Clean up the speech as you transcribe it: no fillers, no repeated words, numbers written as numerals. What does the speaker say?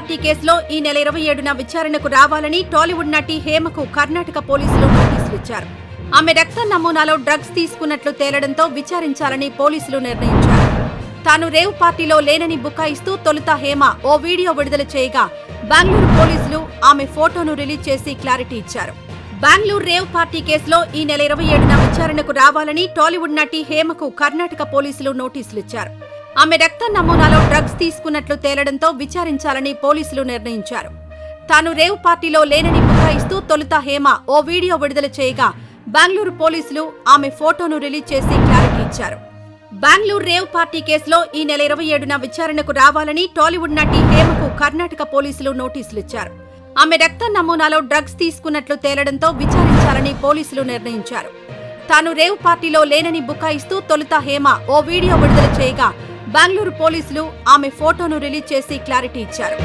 Party కేసులో ఈ నెల 27న విచారణకు రావాలని టాలీవుడ్ నటి హేమకు కర్ణాటక పోలీసులు నోటీసులు ఇచ్చారు. ఆమె రక్త నమూనాలో డ్రగ్స్ తీసుకున్నట్లు తేలడంతో విచారించాలని పోలీసులు నిర్ణయించారు. తాను రేవ్ పార్టీలో లేనని బుకాయిస్తూ తొలుత హేమ ఓ వీడియో విడుదల చేయగా బెంగళూరు పోలీసులు ఆమె ఫోటోను రిలీజ్ చేసి క్లారిటీ ఇచ్చారు. బెంగళూరు రేవ్ పార్టీ కేసులో ఈ నెల 27న విచారణకు రావాలని టాలీవుడ్ నటి హేమకు కర్ణాటక పోలీసులు నోటీసులు ఇచ్చారు. ఆమె రక్త నమూనాలో డ్రగ్స్ తీసుకున్నట్లు తేలడంతో విచారించాలని పోలీసులు నిర్ణయించారు. తాను రేవ్ పార్టీలో లేనని బుకాయిస్తూ తొలుత హేమ ఓ వీడియో విడుదల చేయగా బెంగళూరు పోలీసులు ఆమె ఫోటోను రిలీజ్ చేసి క్లారిటీ ఇచ్చారు. బెంగళూరు రేవ్ పార్టీ కేసులో ఈ నెల 27న విచారణకు రావాలని టాలీవుడ్ నటి హేమకు కర్ణాటక పోలీసులు నోటీసులు ఇచ్చారు. ఆమె రక్త నమూనాలో డ్రగ్స్ తీసుకున్నట్లు తేలడంతో విచారించాలని పోలీసులు నిర్ణయించారు. తాను రేవ్ పార్టీలో లేనని బుకాయిస్తూ తొలుత హేమ ఓ వీడియో విడుదల చేయగా బెంగళూరు పోలీసులు ఆమె ఫోటోను రిలీజ్ చేసి క్లారిటీ ఇచ్చారు.